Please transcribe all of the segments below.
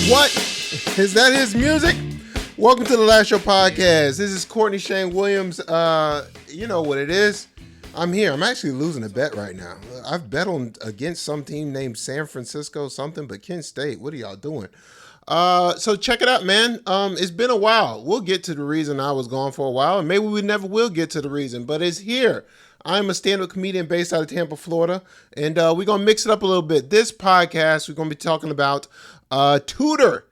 What? Is that his music? Welcome to the Last Show podcast. This is Kortney Shane Williams. You know what it is. I'm here. I'm actually losing a bet right now. I've bet on against some team named San Francisco something, but Kent State. What are y'all doing? So check it out, man. It's been a while. We'll get to the reason I was gone for a while, and maybe we never will get to the reason, but it's here. I'm a stand-up comedian based out of Tampa, Florida, and we're going to mix it up a little bit. This podcast, we're going to be talking about Tudor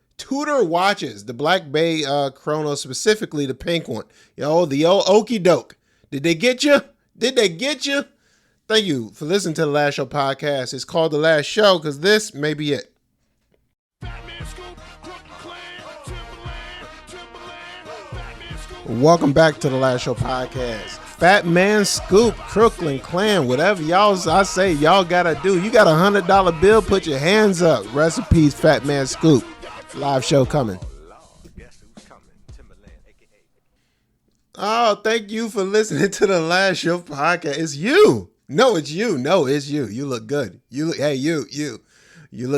watches, the Black Bay Chrono, specifically the pink one. The old Okey-Doke. Did they get you? Did they get you? Thank you for listening to the Last Show podcast. It's called The Last Show because this may be it. Welcome back to the Last Show podcast. Fat Man Scoop, Crooklyn Clan, whatever I say y'all gotta do. You got $100 bill, put your hands up. Recipes, Fat Man Scoop. Live show coming. Oh, thank you for listening to the Last Show podcast. It's you. No, it's you. No, it's you. You look good. You look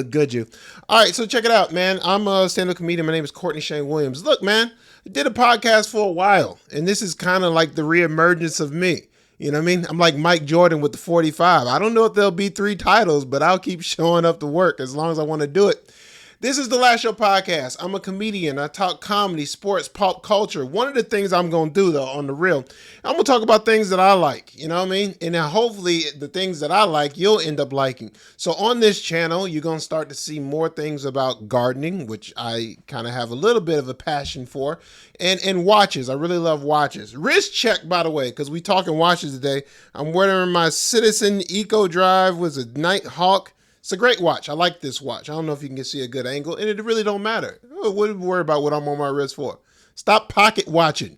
good, you. All right, so check it out, man. I'm a stand-up comedian. My name is Kortney Shane Williams. Look, man, I did a podcast for a while, and this is kind of like the reemergence of me. You know what I mean? I'm like Mike Jordan with the 45. I don't know if there'll be 3 titles, but I'll keep showing up to work as long as I want to do it. This is the Last Show podcast. I'm a comedian. I talk comedy, sports, pop culture. One of the things I'm going to do, though, on the real, I'm going to talk about things that I like. You know what I mean? And then hopefully the things that I like, you'll end up liking. So on this channel, you're going to start to see more things about gardening, which I kind of have a little bit of a passion for, and watches. I really love watches. Wrist check, by the way, because we talking watches today. I'm wearing my Citizen Eco Drive with a Nighthawk. It's a great watch. I like this watch. I don't know if you can see a good angle, and it really don't matter. What worry about what I'm on my wrist for? Stop pocket watching.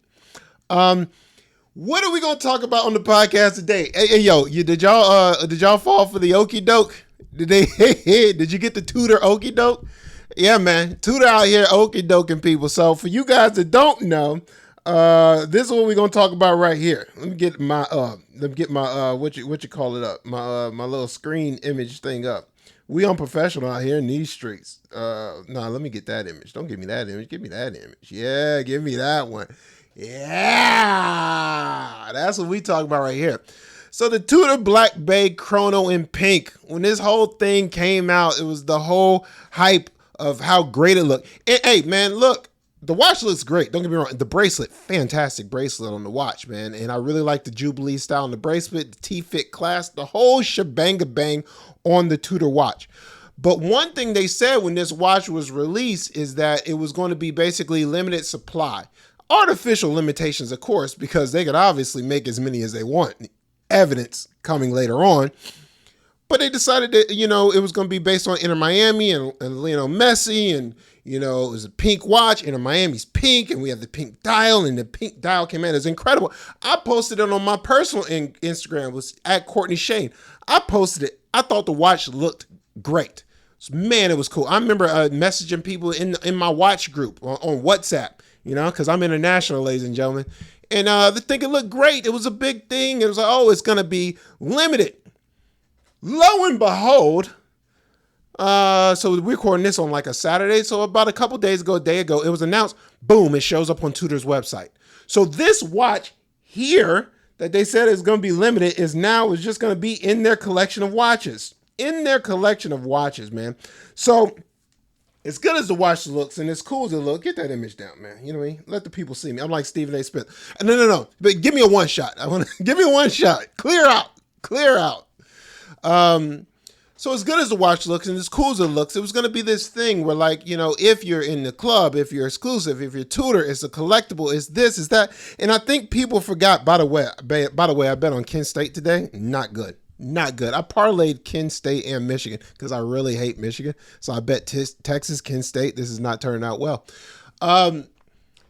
What are we gonna talk about on the podcast today? Hey, yo, did y'all fall for the Okey-Doke? Did you get the Tudor Okey-Doke? Yeah, man, Tudor out here Okey-Doking people. So for you guys that don't know, this is what we're gonna talk about right here. Let me get my what you call it up, my little screen image thing up. We unprofessional out here in these streets. Let me get that image. Don't give me that image. Give me that image. Yeah, give me that one. Yeah, that's what we talk about right here. So the Tudor Black Bay Chrono in pink. When this whole thing came out, it was the whole hype of how great it looked. And, hey, man, look. The watch looks great. Don't get me wrong. The bracelet, fantastic bracelet on the watch, man. And I really like the Jubilee style on the bracelet, the T-fit clasp, the whole shebang on the Tudor watch. But one thing they said when this watch was released is that it was going to be basically limited supply. Artificial limitations, of course, because they could obviously make as many as they want. Evidence coming later on. But they decided that, it was going to be based on Inter Miami and Messi, and, it was a pink watch. Inter Miami's pink, and we have the pink dial, and the pink dial came out. It's incredible. I posted it on my personal Instagram. It was at Kortney Shane. I posted it. I thought the watch looked great. Man, it was cool. I remember messaging people in my watch group on WhatsApp, because I'm international, ladies and gentlemen. And they think it looked great. It was a big thing. It was like, it's going to be limited. Lo and behold, so we're recording this on like a Saturday. So about a couple days ago, it was announced, boom, it shows up on Tudor's website. So this watch here that they said is going to be limited is just going to be in their collection of watches. Man. So as good as the watch looks and as cool as it looks, get that image down, man. You know what I mean? Let the people see me. I'm like Stephen A. Smith. No. But give me a one shot. Give me a one shot. Clear out. So as good as the watch looks and as cool as it looks, it was going to be this thing where, like, if you're in the club, if you're exclusive, if you're Tudor, it's a collectible, it's this, it's that. And I think people forgot, by the way, I bet on Kent State today. Not good. I parlayed Kent State and Michigan because I really hate Michigan. So I bet Texas, Kent State, this is not turning out well.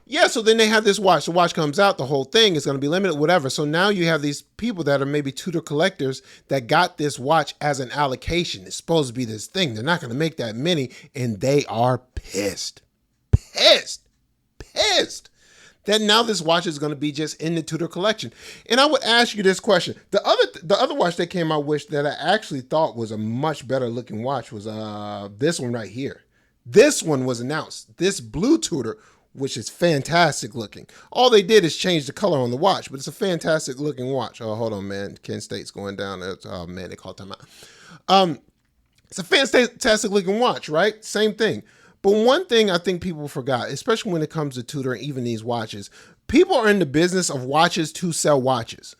Yeah, so then they have this watch. The watch comes out, the whole thing is going to be limited, whatever. So now you have these people that are maybe Tudor collectors that got this watch as an allocation. It's supposed to be this thing. They're not going to make that many, and they are pissed. That now this watch is going to be just in the Tudor collection. And I would ask you this question. The other watch that came out with that I actually thought was a much better looking watch was this one right here. This one was announced. This blue Tudor, which is fantastic looking. All they did is change the color on the watch, but it's a fantastic looking watch. Oh, hold on, man. Kent State's going down. Oh, man, they called time out. It's a fantastic looking watch, right? Same thing. But one thing I think people forgot, especially when it comes to Tudor and even these watches, people are in the business of watches to sell watches.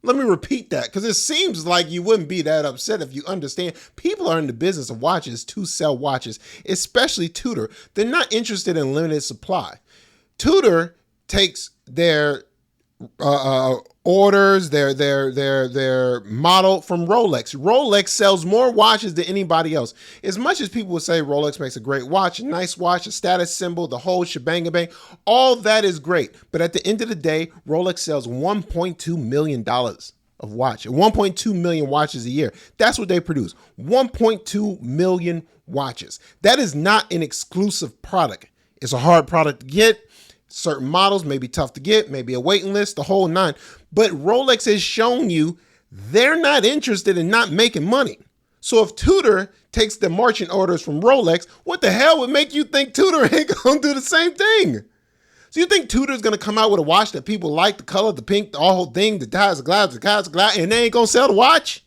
Let me repeat that, because it seems like you wouldn't be that upset if you understand. People are in the business of watches to sell watches, especially Tudor. They're not interested in limited supply. Tudor takes their orders, their model from Rolex. Rolex sells more watches than anybody else. As much as people would say Rolex makes a great watch, a nice watch, a status symbol, the whole shebang bang, all that is great. But at the end of the day, Rolex sells $1.2 million of watch, 1.2 million watches a year. That's what they produce. 1.2 million watches. That is not an exclusive product. It's a hard product to get. Certain models may be tough to get, maybe a waiting list, the whole nine. But Rolex has shown you they're not interested in not making money. So if Tudor takes the marching orders from Rolex, what the hell would make you think Tudor ain't gonna do the same thing? So you think Tudor's gonna come out with a watch that people like, the color, the pink, the whole thing, the ties, the glass, and they ain't gonna sell the watch?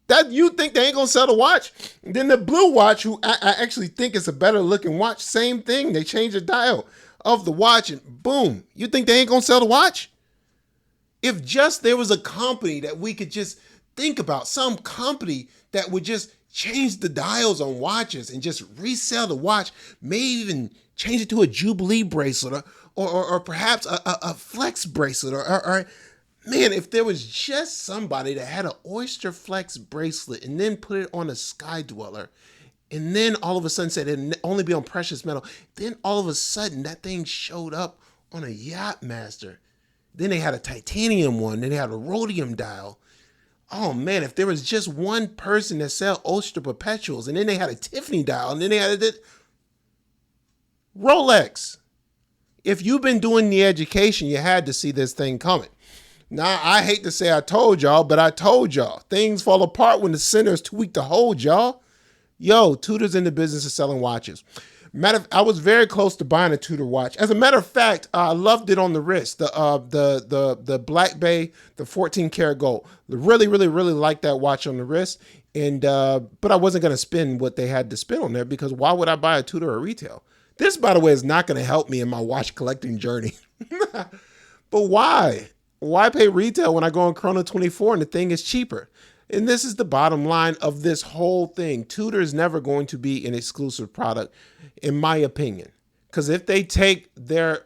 That you think they ain't gonna sell the watch? Then the blue watch, who I actually think is a better looking watch, same thing. They changed the dial of the watch and boom, you think they ain't gonna sell the watch? If just there was a company that we could just think about, some company that would just change the dials on watches and just resell the watch, maybe even change it to a Jubilee bracelet or perhaps a Flex bracelet or man, if there was just somebody that had an Oyster Flex bracelet and then put it on a Sky Dweller, and then all of a sudden said it'd only be on precious metal, then all of a sudden that thing showed up on a Yachtmaster. Then they had a titanium one, then they had a rhodium dial. Oh man, if there was just one person that sell Oyster Perpetuals, and then they had a Tiffany dial, and then they had a Rolex. If you've been doing the education, you had to see this thing coming. Now, I hate to say I told y'all, but I told y'all. Things fall apart when the center is too weak to hold, y'all. Yo, Tudor's in the business of selling watches. I was very close to buying a Tudor watch. As a matter of fact, I loved it on the wrist. The Black Bay, the 14 karat gold. Really liked that watch on the wrist. And but I wasn't gonna spend what they had to spend on there, because why would I buy a Tudor at retail? This, by the way, is not gonna help me in my watch collecting journey. But why? Why pay retail when I go on Chrono 24 and the thing is cheaper? And this is the bottom line of this whole thing. Tudor is never going to be an exclusive product, in my opinion. Because if they take their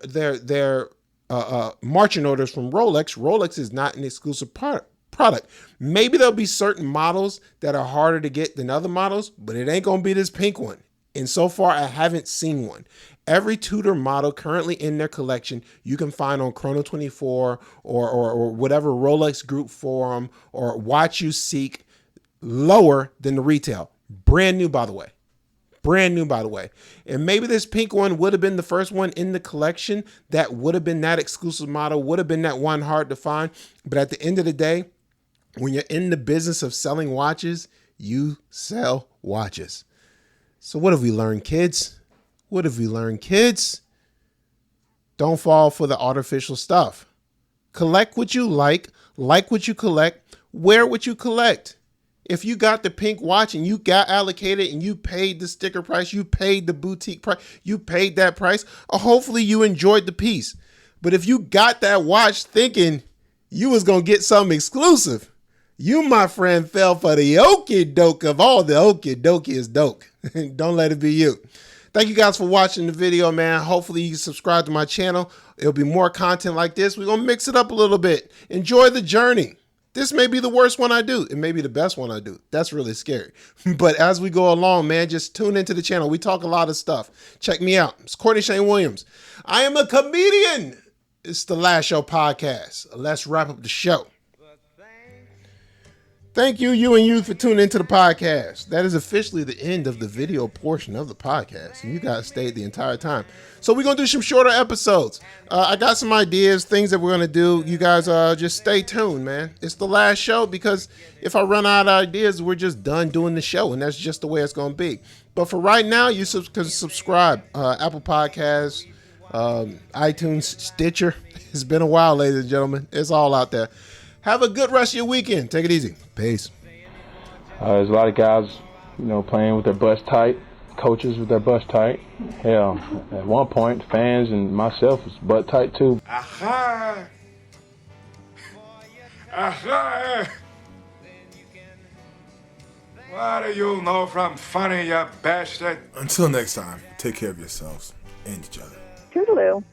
marching orders from Rolex, Rolex is not an exclusive product. Maybe there'll be certain models that are harder to get than other models, but it ain't going to be this pink one. And so far, I haven't seen one. Every Tudor model currently in their collection, you can find on Chrono 24 or whatever Rolex group forum or watch you seek, lower than the retail. Brand new, by the way. Brand new, by the way. And maybe this pink one would have been the first one in the collection that would have been that exclusive model, would have been that one hard to find. But at the end of the day, when you're in the business of selling watches, you sell watches. So what have we learned, kids? What have we learned, kids? Don't fall for the artificial stuff. Collect what you like what you collect, wear what you collect. If you got the pink watch and you got allocated and you paid the sticker price, you paid the boutique price, you paid that price, hopefully you enjoyed the piece. But if you got that watch thinking you was going to get something exclusive, you, my friend, fell for the Okey-Doke of all the Okey-Doke is doke. Don't let it be you. Thank you guys for watching the video, man. Hopefully you subscribe to my channel. It'll be more content like this. We're going to mix it up a little bit. Enjoy the journey. This may be the worst one I do. It may be the best one I do. That's really scary. But as we go along, man, just tune into the channel. We talk a lot of stuff. Check me out. It's Kortney Shane Williams. I am a comedian. It's the Last Show podcast. Let's wrap up the show. thank you and you for tuning into the podcast. That is officially the end of the video portion of the podcast, and you guys stayed the entire time. So we're gonna do some shorter episodes. I got some ideas, things that we're gonna do. You guys just stay tuned, man. It's the last show because if I run out of ideas, we're just done doing the show, and that's just the way it's gonna be. But for right now, you can subscribe. Apple Podcasts, iTunes, Stitcher. It's been a while, ladies and gentlemen. It's all out there. Have a good rest of your weekend. Take it easy. Peace. There's a lot of guys, playing with their butts tight, coaches with their butts tight. Hell, at one point, fans and myself was butt tight too. Aha! Aha! What do you know from funny, you bastard? Until next time, take care of yourselves and each other. Toodaloo.